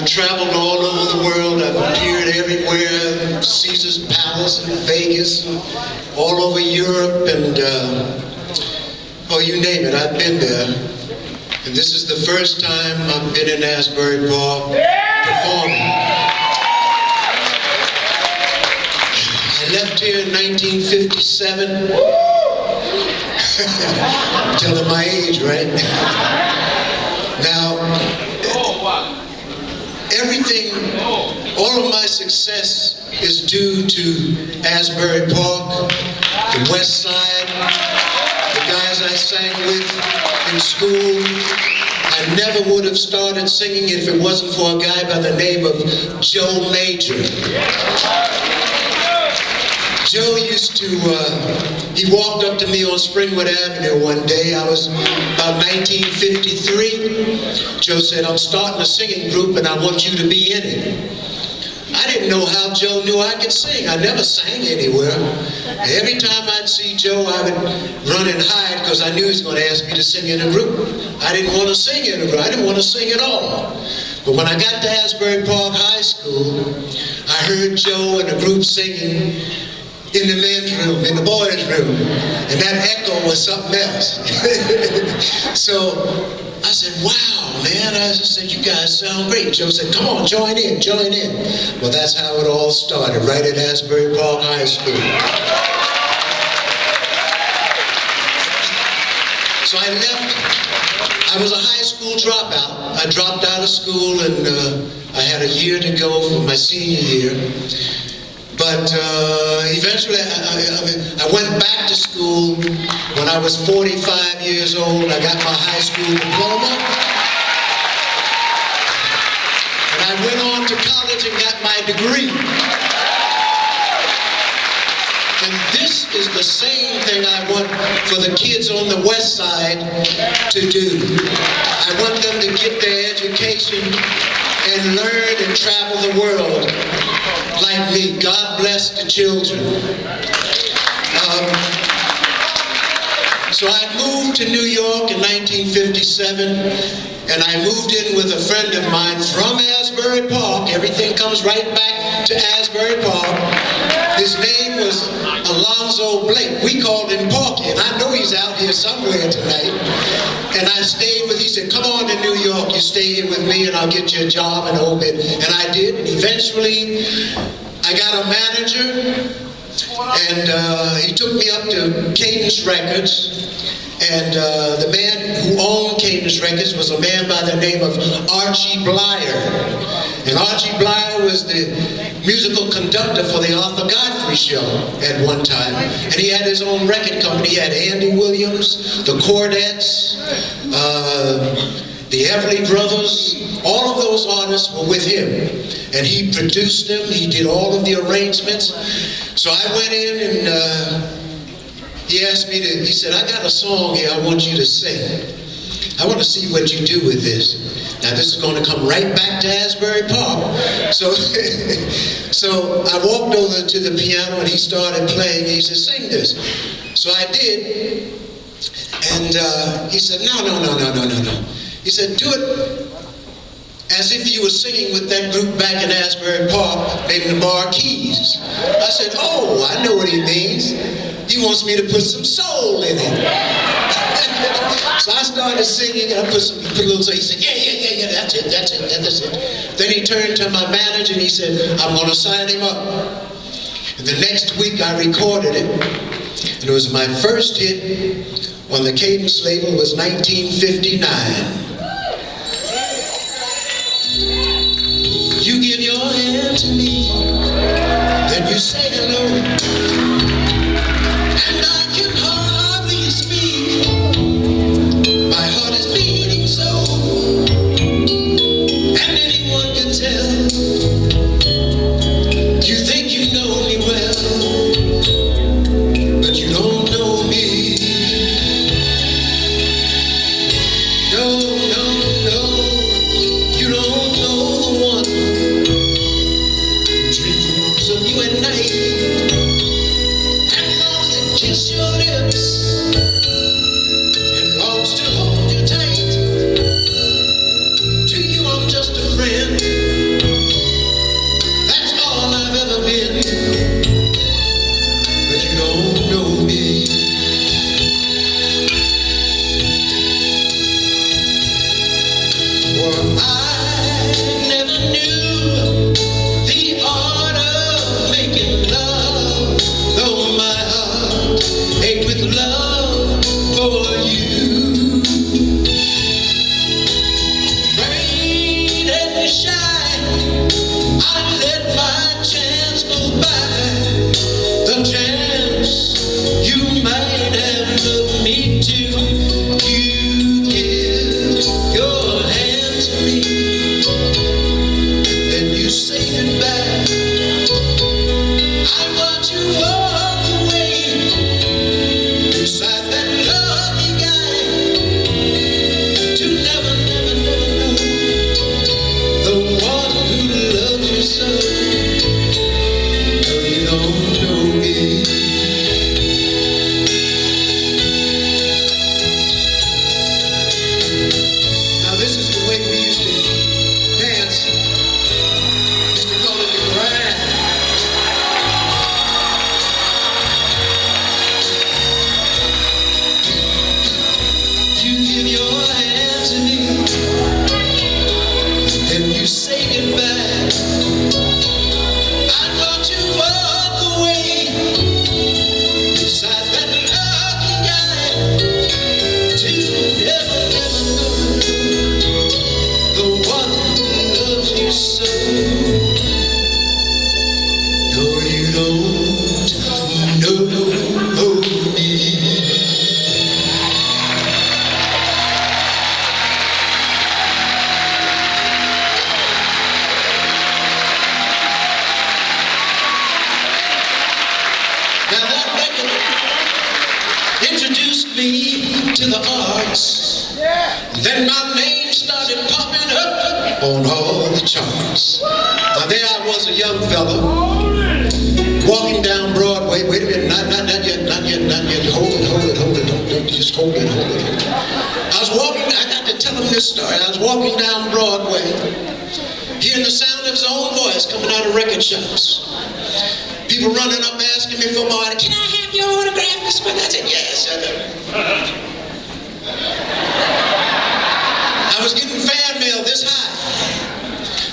traveled all over the world. I've appeared everywhere, Caesar's Palace in Vegas, all over Europe, and oh, you name it, I've been there. And this is the first time I've been in Asbury Park performing. I left here in 1957. I'm telling my age, right? Now, everything, all of my success is due to Asbury Park, the West Side, the guys I sang with in school. I never would have started singing if it wasn't for a guy by the name of Joe Major. Joe used to, he walked up to me on Springwood Avenue one day. I was about 1953. Joe said, "I'm starting a singing group and I want you to be in it." I didn't know how Joe knew I could sing. I never sang anywhere. Every time I'd see Joe, I would run and hide because I knew he was going to ask me to sing in a group. I didn't want to sing in a group. I didn't want to sing at all. But when I got to Asbury Park High School, I heard Joe and the group singing in the men's room, in the boys' room, and that echo was something else. So I said, "Wow, man," I said, "you guys sound great." Joe said, "Come on, join in, join in." Well, that's how it all started, right at Asbury Park High School. So I left. I was a high school dropout. I dropped out of school, and I had a year to go for my senior year. But eventually I went back to school when I was 45 years old. I got my high school diploma. And I went on to college and got my degree. And this is the same thing I want for the kids on the West Side to do. I want them to get their education and learn and travel the world like me. God bless the children. So I moved to New York in 1957, and I moved in with a friend of mine from Asbury Park. Everything comes right back to Asbury Park. His name was Alonzo Blake. We called him Porky, and I know he's out here somewhere tonight. And I stayed with, he said, "Come on to New York, you stay here with me and I'll get you a job and a whole bit." And I did, and eventually I got a manager, and he took me up to Cadence Records. And the man who owned Cadence Records was a man by the name of Archie Blyer. And Archie Blyer was the musical conductor for the Arthur Godfrey Show at one time. And he had his own record company. He had Andy Williams, the Chordettes, the Everly Brothers. All of those artists were with him. And he produced them. He did all of the arrangements. So I went in and he asked me to, he said, "I got a song here I want you to sing. I want to see what you do with this." Now this is going to come right back to Asbury Park. So, so I walked over to the piano and he started playing. He said, "Sing this." So I did. And he said, no. He said, "Do it as if you were singing with that group back in Asbury Park named the Marquis." I said, "Oh, I know what he means. He wants me to put some soul in it." So I started singing, and I put a little soul. He said, yeah, that's it. Then he turned to my manager and he said, "I'm going to sign him up." And the next week I recorded it, and it was my first hit on the Cadence label. It was 1959. You give your hand to me, then you say hello, and I can hardly speak. My heart is beating so, and anyone can tell. You think you know me well, but you don't know me. No, you don't know the one who dreams of you at night and longs to kiss your lips and longs to hold you tight. To you I'm just a friend. let my chance go by, the chance you might have loved me too. You give your hand to me, and you say goodbye. I want you all the way beside that lucky guy to never, never, never know the one who loves you so. No, you don't know me. Now this is the way we used to dance. Used to call it the grind. You give your hand to me, and you say goodbye. I want you walk away beside that lucky guy to never, never know the one who loves you so. No, you don't know me. Now that record introduced me to the arts. Then my name started popping up on all the charts. Now there I was, a young fella, walking down Broadway. Wait a minute, not yet. Hold it, don't just hold it. I was walking, I got to tell him this story. I was walking down Broadway, hearing the sound of his own voice coming out of record shops. People running up asking me for more. Can I have your autograph, Mr. Brown? I said, yes. I was getting fan mail this high.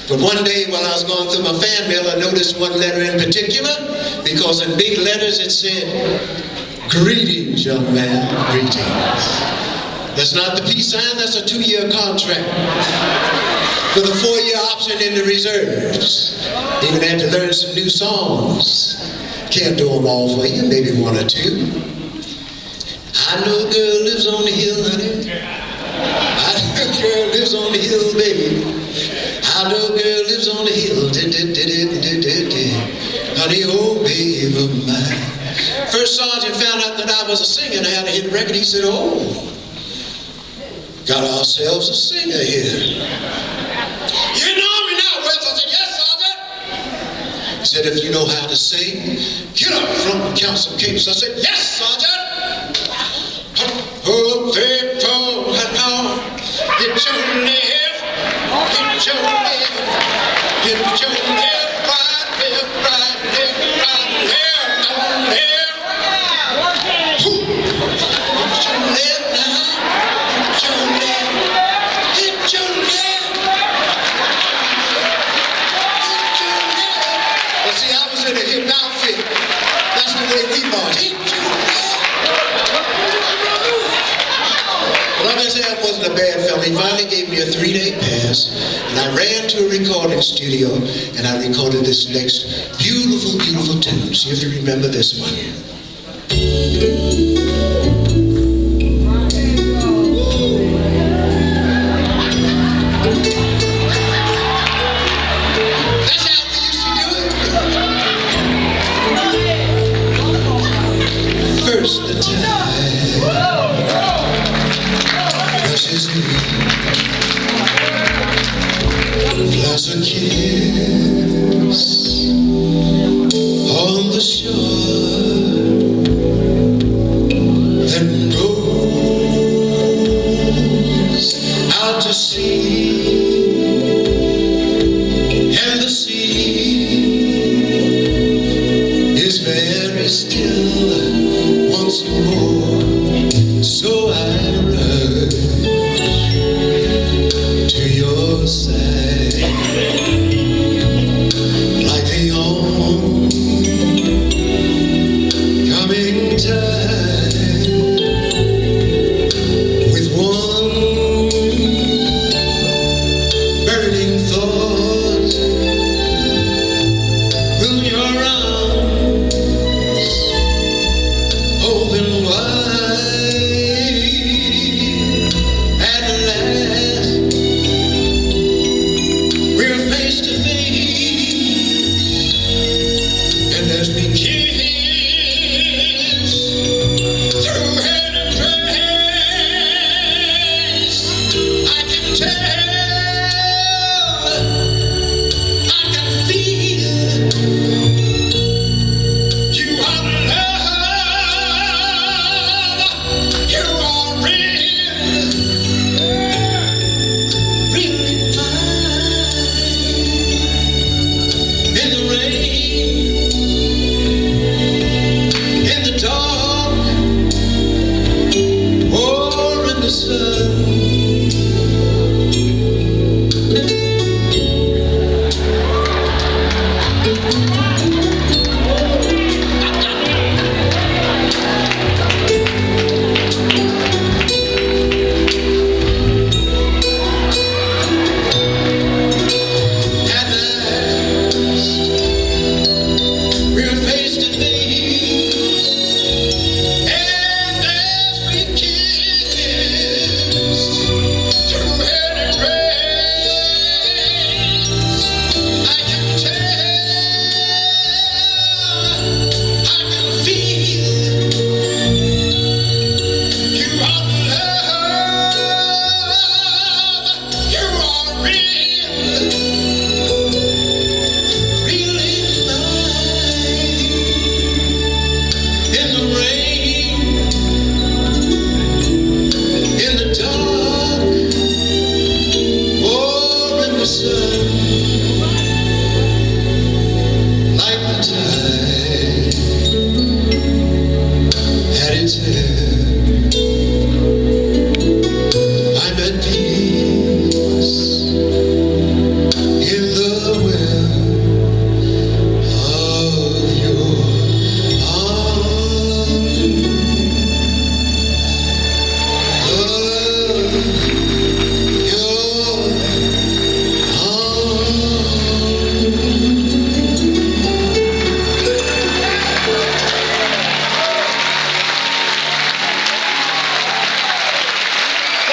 But one day while I was going through my fan mail, I noticed one letter in particular, because in big letters it said, greetings, young man, greetings. That's not the peace sign, that's a 2-year contract with a 4-year option in the reserves. Even had to learn some new songs. Can't do them all for you, maybe one or two. I know a girl lives on the hill, honey. I know a girl lives on the hill, baby. I know a girl lives on the hill. Honey, oh baby of mine. First sergeant found out that I was a singer and I had a hit record. He said, oh, got ourselves a singer here. You know me now, Welch? I said, yes, Sergeant. He said, if you know how to sing, get up front and count some capes. I said, yes, Sergeant. Oh, people, get your left, get your left, get your left, right, left, right, left, right, left, on left. Get your left now, get your left, get your left. Well, see, I was in a hip outfit. That's the way we march. Well, like I said, I wasn't a bad fella. He finally gave me a 3-day pass, and I ran to a recording studio, and I recorded this next beautiful, beautiful tune. See if you remember this one.